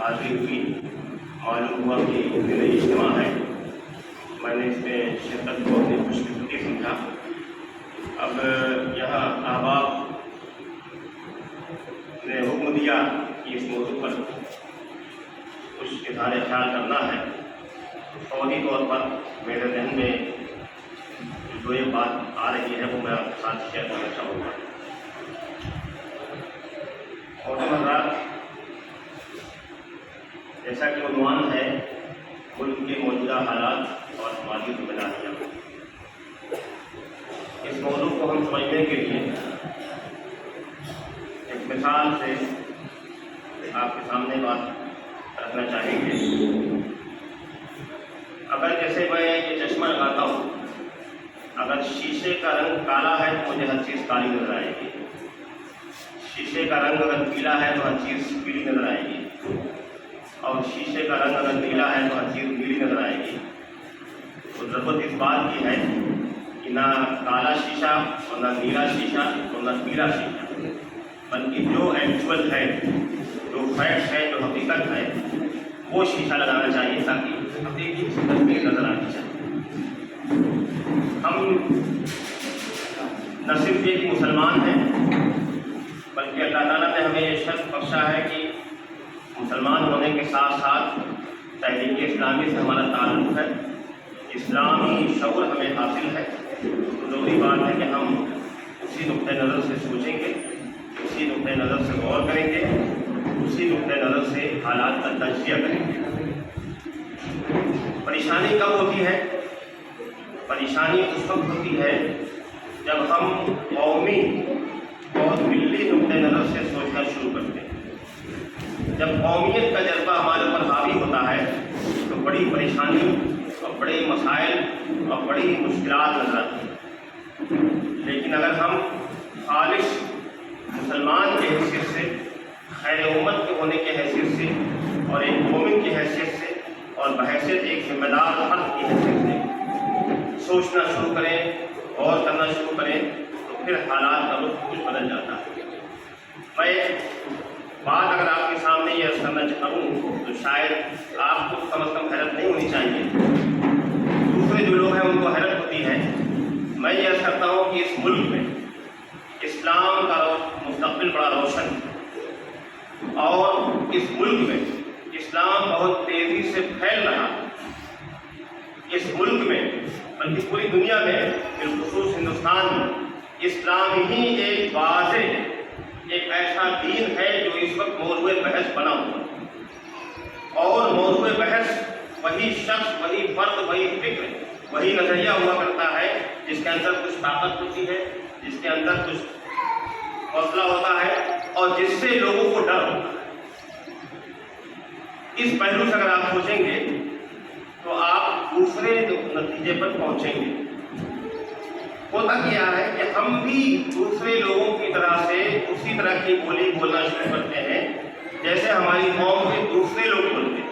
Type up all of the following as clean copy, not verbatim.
حاضری ہوئی، معلوم ہوا کہ دینی اجتماع ہے، میں نے اس میں شرکت کو اپنی خوش قسمتی سمجھا۔ اب یہاں احباب نے حکم دیا کہ اس موضوع پر کچھ اظہار خیال کرنا ہے، فوری طور پر میرے ذہن میں جو یہ بات آ رہی ہے وہ میں آپ کے ساتھ شیئر کرنا چاہوں گا۔ حضرات، جیسا کہ عنوان ہے ملک کے موجودہ حالات اور ہماری ذمہ داریاں، اس موضوع کو ہم سمجھنے کے لیے ایک مثال سے آپ کے سامنے بات رکھنا چاہیں گے۔ اگر جیسے میں یہ چشمہ لگاتا ہوں، اگر شیشے کا رنگ کالا ہے تو مجھے ہر چیز کالی نظر آئے گی، شیشے کا رنگ اگر پیلا ہے تو ہر چیز پیلی نظر آئے گی، اور شیشے کا رنگ اگر نیلا ہے تو ہر چیز نیلی نظر آئے گی۔ تو ضرورت اس بات کی ہے کہ نہ کالا شیشہ اور نہ نیلا شیشہ اور نہ پیلا شیشہ، بلکہ جو ایکچوئل ہے، جو فیکٹ ہے، جو حقیقت ہے، وہ شیشہ لگانا چاہیے تاکہ حقیقی تصویر نظر آنی چاہیے۔ ہم نہ صرف ایک مسلمان ہیں، بلکہ اللہ تعالیٰ نے ہمیں یہ شرف بخشا ہے کہ مسلمان ہونے کے ساتھ ساتھ تحریک اسلامی سے ہمارا تعلق ہے، اسلامی شعور ہمیں حاصل ہے۔ ضروری بات ہے کہ ہم اسی نقطۂ نظر سے سوچیں گے، اسی نقطۂ نظر سے غور کریں گے، اسی نقطۂ نظر سے حالات کا تجزیہ کریں گے۔ پریشانی کب ہوتی ہے؟ پریشانی اس وقت ہوتی ہے جب ہم قومی اور ملی نقطۂ نظر سے سوچنا شروع کرتے ہیں۔ جب قومیت کا جذبہ ہمارے اوپر حاوی ہوتا ہے تو بڑی پریشانی اور بڑے مسائل اور بڑی مشکلات نظر آتی ہیں۔ لیکن اگر ہم خالص مسلمان کی حیثیت سے، خیر امت کے ہونے کی حیثیت سے، اور ایک مومن کی حیثیت سے، اور بحیثیت ایک ذمہ دار فرد کی حیثیت سے سوچنا شروع کریں، غور کرنا شروع کریں، تو پھر حالات کا رخ کچھ بدل جاتا ہے۔ میں بات اگر آپ کے سامنے یہ عرض کرنا چاہوں تو شاید آپ کو کم از کم حیرت نہیں ہونی چاہیے، دوسرے جو لوگ ہیں ان کو حیرت ہوتی ہے۔ میں یہ عرض کرتا ہوں کہ اس ملک میں اسلام کا مستقبل بڑا روشن ہے، اور اس ملک میں اسلام بہت تیزی سے پھیل رہا ہے۔ اس ملک میں بلکہ پوری دنیا میں، بالخصوص ہندوستان میں، اسلام ہی ایک واضح، ایک ایسا دین ہے جو اس وقت موضوع بحث بنا ہوا ہے، اور موضوع بحث وہی شخص، وہی فرد، وہی فکر، وہی نظریہ ہوا کرتا ہے جس کے اندر کچھ طاقت ہوتی ہے، جس کے اندر کچھ حوصلہ ہوتا ہے، اور جس سے لوگوں کو ڈر ہوتا ہے۔ اس پہلو سے اگر آپ سوچیں گے تو آپ دوسرے نتیجے پر پہنچیں گے۔ ہوتا کیا ہے کہ ہم بھی دوسرے لوگوں کی طرح سے اسی طرح کی بولی بولنا شروع کرتے ہیں جیسے ہماری قوم کے دوسرے لوگ بولتے ہیں۔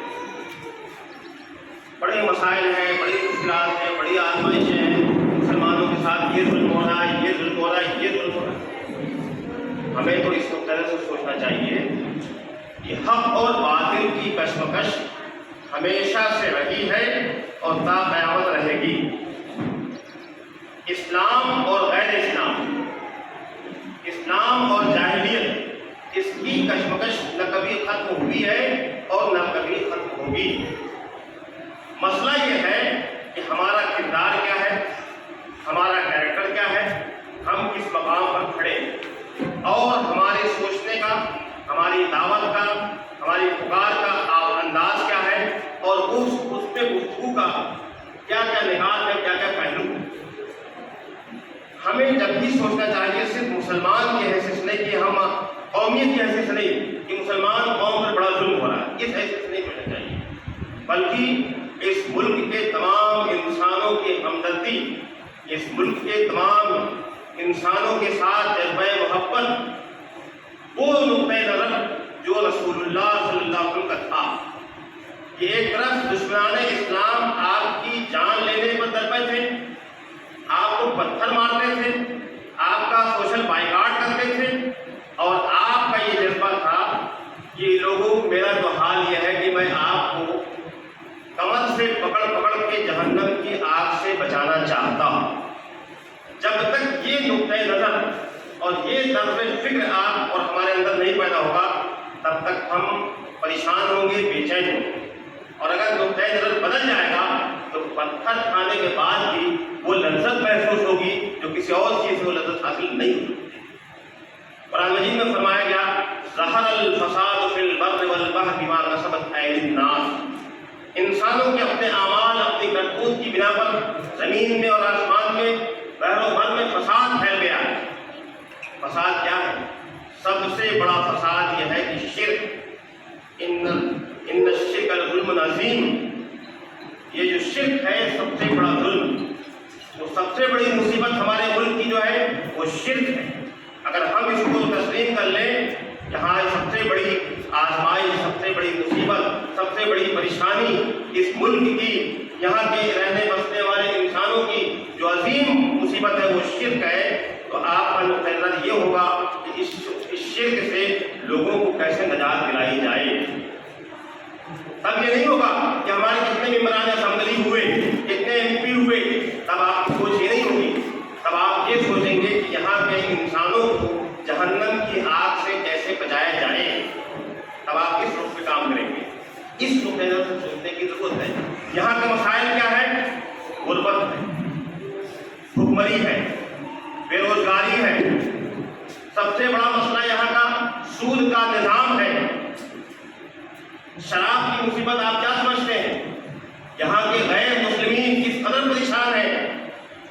بڑے مسائل ہیں، بڑی مشکلات ہیں، بڑی آزمائشیں ہیں، مسلمانوں کے ساتھ یہ ظلم ہو رہا ہے، یہ ظلم ہو رہا ہے، یہ ظلم ہو رہا ہے۔ ہمیں تو اس نقطۂ نظر سے سوچنا چاہیے کہ حق اور باطل کی کشمکش ہمیشہ سے رہی ہے اور تا قیامت رہے گی۔ اسلام اور غیر اسلام، اسلام اور جاہلیت، اس کی کشمکش نہ کبھی ختم ہوئی ہے اور نہ کبھی ختم ہوگی۔ مسئلہ یہ ہے کہ ہمارا کردار کیا ہے، ہمارا کیریکٹر کیا ہے، ہم کس مقام پر کھڑے ہیں، اور ہمارے سوچنے کا، ہماری دعوت کا، ہماری پکار کا انداز کیا ہے، اور اس میں گفتگو کا کیا کیا نکات ہے، کیا کیا پہلو ہے۔ ہمیں جب بھی سوچنا چاہیے صرف مسلمان کی حیثیت سے نہیں، کہ ہم قومیت کی حیثیت سے نہیں کہ مسلمان قوم پر بڑا ظلم ہو رہا ہے، اس حیثیت سے نہیں سوچنا چاہیے، بلکہ اس ملک کے تمام انسانوں کی ہمدردی، اس ملک کے تمام انسانوں کے ساتھ جذبہ محبت، وہ نقطۂ نظر جو رسول اللہ صلی اللہ علیہ وسلم کا تھا کہ ایک طرف دشمنان اسلام آپ کی جان لینے پر درپے تھے، آپ کو پتھر مارتے تھے، آپ کا سوشل بائیکاٹ کرتے تھے، اور آپ کا یہ جذبہ تھا کہ لوگوں میرا جو حال یہ ہے اور یہ طرز فکر آپ اور ہمارے اندر نہیں پیدا ہوگا تب تک ہم پریشان ہوں گے، بے چین ہوں گے۔ اور اگر نقطۂ نظر بدل جائے گا تو پتھر کھانے کے بعد بھی وہ لذت محسوس ہوگی جو کسی اور چیز سے وہ لذت حاصل نہیں ہوگی۔ قرآن مجید میں فرمایا گیا ظہر الفساد فی البر والبحر بما کسبت ایدی الناس، انسانوں کے اپنے اعمال، اپنی کرتوت کی بنا پر زمین میں اور آسمان میں، بحر و بر میں فساد پھیل گیا ہے۔ فساد کیا ہے؟ سب سے بڑا فساد یہ ہے کہ شرک، ان الشرک لظلم عظیم، یہ جو شرک ہے سب سے بڑا ظلم، وہ سب سے بڑی مصیبت ہمارے ملک کی جو ہے وہ شرک ہے۔ اگر ہم اس کو تسلیم کر لیں، یہاں سب سے بڑی آزمائش، سب سے بڑی مصیبت، سب سے بڑی پریشانی اس ملک کی، یہاں کے رہنے بسنے والے انسانوں کی جو عظیم مصیبت ہے وہ شرک ہے، تو آپ کا نقطۂ نظر یہ ہوگا کہ اس شرک سے لوگوں کو کیسے نجات دلائی جائے۔ تب یہ نہیں ہوگا کہ ہمارے کتنے ممبران اسمبلی ہوئے، کتنے MP ہوئے، تب آپ کی سوچ یہ نہیں ہوگی، تب آپ یہ سوچیں گے کہ یہاں کے انسانوں کو جہنم کی آگ سے کیسے بچایا جائے، تب آپ کس روپ پہ کام کریں گے۔ اس نقطۂ نظر سے سوچنے کی ضرورت ہے۔ یہاں کے مسائل کیا ہے؟ غربت ہے، بھوکمری ہے، بے روزگاری ہے، سب سے بڑا مسئلہ یہاں کا سود کا نظام ہے، شراب کی مصیبت آپ کیا سمجھتے ہیں؟ یہاں کے غیر مسلمین کس قدر پریشان ہیں،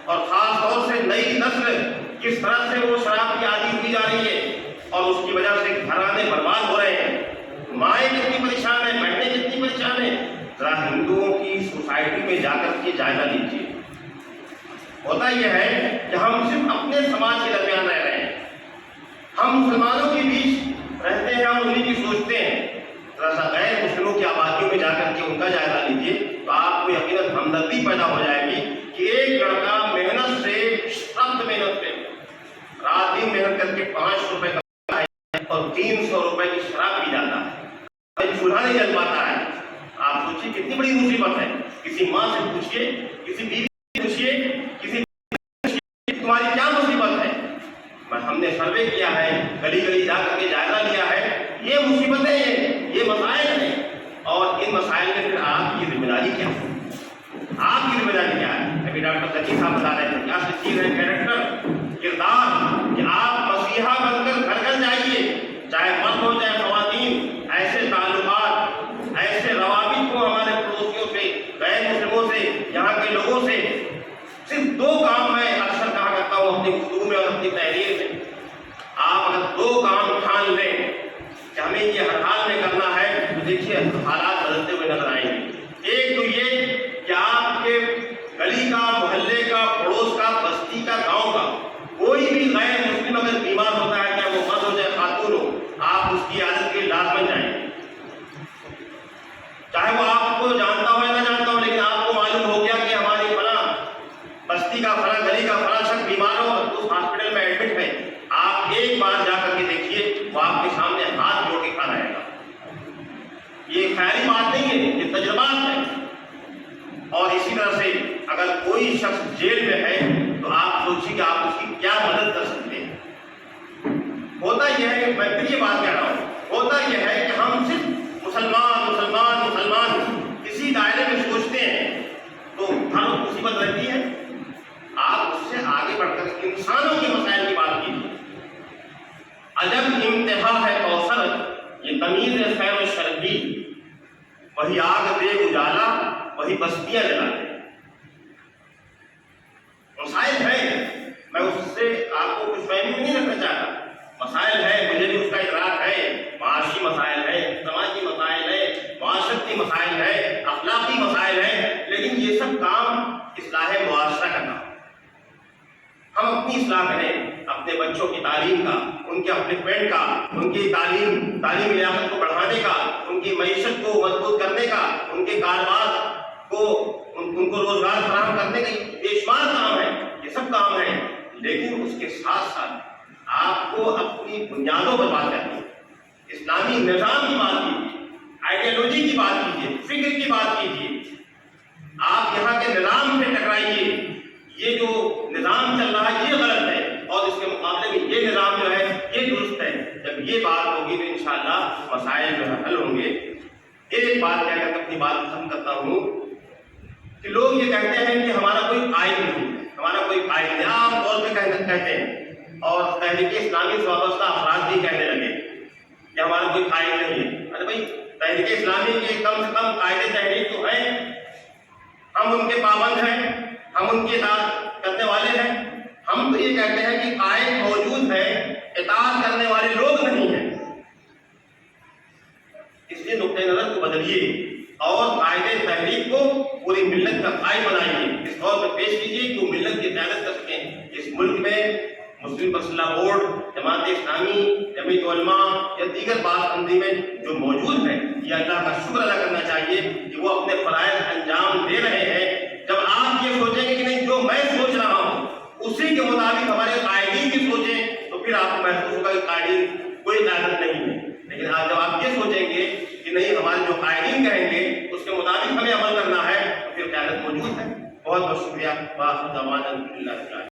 اور خاص طور سے نئی نسل کس طرح سے وہ شراب کی عادی ہوئی جا رہی ہے، اور اس کی وجہ سے گھرانے برباد ہو رہے ہیں، مائیں کتنی پریشان ہیں، بہنیں کتنی پریشان ہیں۔ ذرا ہندوؤں کی سوسائٹی میں جا کر کے جائزہ لیجیے۔ ہوتا یہ ہے کہ ہم صرف اپنے سماج کے درمیان رہ رہے ہیں، ہم مسلمانوں کے بیچ رہتے ہیں اور انہیں کی سوچتے ہیں۔ ذرا سا غیر مسلموں کی آبادیوں میں جا کر کے ان کا جائزہ لیجیے تو آپ کو یقیناً ہمدردی پیدا ہو جائے گی کہ ایک لڑکا محنت سے، سخت محنت پہ رات دن محنت کر کے 500 روپے کماتا ہے اور 300 روپے کی شراب پی جاتا ہے، چولہا نہیں جل پاتا ہے۔ آپ سوچیے کتنی بڑی مصیبت ہے۔ کسی ماں سے پوچھیے، کسی بیوی سے پوچھیے، کسی تمہاری کیا مصیبت ہے۔ ہم نے سروے کیا ہے، گلی گلی جا کر کے جائزہ لیا ہے، یہ مصیبتیں یہ مسائل ہیں، اور ان مسائل میں پھر آپ کی ذمہ داری کیا ہے؟ آپ کی ذمہ داری کیا ہے؟ ابھی ڈاکٹر ذکی صاحب بتا رہے ہیں کیا چیز ہے کیریکٹر، کردار، کہ آپ مسیحا بن کر گھر گھر جائیے، چاہے مرد ہو چاہے خواتین، ایسے تعلقات، ایسے روابط کو ہمارے پڑوسیوں سے، غیر مسلموں سے، یہاں کے لوگوں سے۔ صرف 2 کام میں اکثر کہا کرتا ہوں اپنی گفتگو میں اور اپنی تحریر میں، آپ اگر 2 کام ٹھان لیں کہ ہمیں یہ ہر حال میں کرنا ہے تو دیکھیے حالات بدلتے ہوئے نظر آئیں گے۔ ایک تو یہ کہ آپ کے گلی کا، محلے کا، پڑوس کا، بستی کا، گاؤں کا کوئی بھی غیر مسلم اگر بیمار ہوتا ہے، چاہے وہ مرد ہو چاہے خاتون ہو، آپ اس کی عادت کے لازمن جائیں، چاہے وہ آپ کو جانتا ہو یا نہ جانتا ہو، لیکن آپ کو معلوم ہو گیا کہ ہماری فلاں بستی کا، فلاں گلی کا فلاں شخص بیمار ہو اور اس ہاسپٹل میں ایڈمٹ ہے، آپ ایک بار جا کر کے دیکھیے، وہ آپ کے سامنے ہاتھ جوڑ کے کھڑا رہے گا۔ یہ خیالی بات نہیں ہے، یہ تجربات ہے۔ اور اسی طرح سے اگر کوئی شخص جیل میں ہے تو آپ سوچیے کہ آپ اس کی کیا مدد کر سکتے ہیں۔ ہوتا یہ ہے، میں پھر یہ بات کہہ رہا ہوں، ہوتا یہ ہے کہ ہم صرف مسلمان مسلمان مسلمان کسی دائرے میں سوچتے ہیں تو ہر مصیبت رہتی ہے۔ آپ اس سے آگے بڑھ کر انسانوں کے مسائل کی بات کیجیے۔ عجب انتہا ہے کوثر، یہ تمیز خیر و شر کی، وہی آگ دے اجالا، وہی بستیاں جلا دے۔ مسائل ہیں، میں اس سے آپ کو کچھ فہمی نہیں رکھنا چاہتا، مسائل ہیں، مجھے بھی اس کا ادراک ہے، معاشی مسائل ہیں، سماجی مسائل ہیں، معاشرتی مسائل ہیں، اخلاقی مسائل ہیں، لیکن یہ سب کام اصلاح معاشرہ کا کام۔ ہم اپنی اصلاح کریں، اپنے بچوں کی تعلیم کا، ان کے اپنے فرینڈ کا، ان کی تعلیمی لیاقت کو بڑھانے کا، ان کی معیشت کو مضبوط کرنے کا، ان کے کاروبار کو، ان کو روزگار فراہم کرنے کا، بے شمار کام ہے، یہ سب کام ہیں، لیکن اس کے ساتھ ساتھ آپ کو اپنی بنیادوں پر بات کرنی ہے۔ اسلامی نظام کی بات کیجیے، آئیڈیالوجی کی بات کیجیے، فکر کی بات کیجیے۔ آپ یہاں کے نظام سے ٹکرائیے، یہ جو نظام چل رہا ہے یہ غلط ہے، اور اس کے مقابلے میں یہ نظام یہ بات ہوگی تو انشاءاللہ مسائل جو ہے حل ہوں گے۔ ایک بات کہہ کر اپنی بات ختم کرتا ہوں کہ لوگ یہ کہتے ہیں کہ ہمارا کوئی قائد نہیں ہے، ہمارا کوئی قائد نہیں، عام طور پہ کہتے ہیں، اور تحریک اسلامی سے وابستہ افراد بھی کہنے لگے کہ ہمارا کوئی قائد نہیں ہے۔ ارے بھائی تحریک اسلامی کے کم سے کم قائد تحریک تو ہیں، ہم ان کے پابند ہیں، ہم ان کی اطاعت کرنے والے ہیں۔ ہم تو یہ کہتے ہیں کہ قائد موجود ہے، اطاعت کرنے والے لوگ نہیں ہیں۔ اس لیے نقطۂ نظر کو بدلیے اور قائد تحریک کو پوری ملت کا قائد بنائیے، اس طور پہ پیش کیجیے کہ وہ ملت کی قیادت کر سکیں۔ اس ملک میں مسلم پرسنل بورڈ، جماعت اسلامی، جمعیت علماء یا دیگر بات بندی میں جو موجود ہیں، یہ اللہ کا شکر ادا کرنا چاہیے کہ وہ اپنے فرائض انجام دے رہے ہیں۔ جب آپ یہ سوچیں گے کہ نہیں جو میں سوچ رہا ہوں اسی کے مطابق ہمارے قائدین بھی سوچیں، تو پھر آپ کو محسوس ہوگا کہ قائدین کوئی قیادت نہیں ہے۔ لیکن جب آپ یہ سوچیں گے کہ نہیں ہمارے جو قائدین کہیں گے اس کے مطابق ہمیں عمل کرنا ہے، تو پھر قیادت موجود ہے۔ بہت بہت شکریہ۔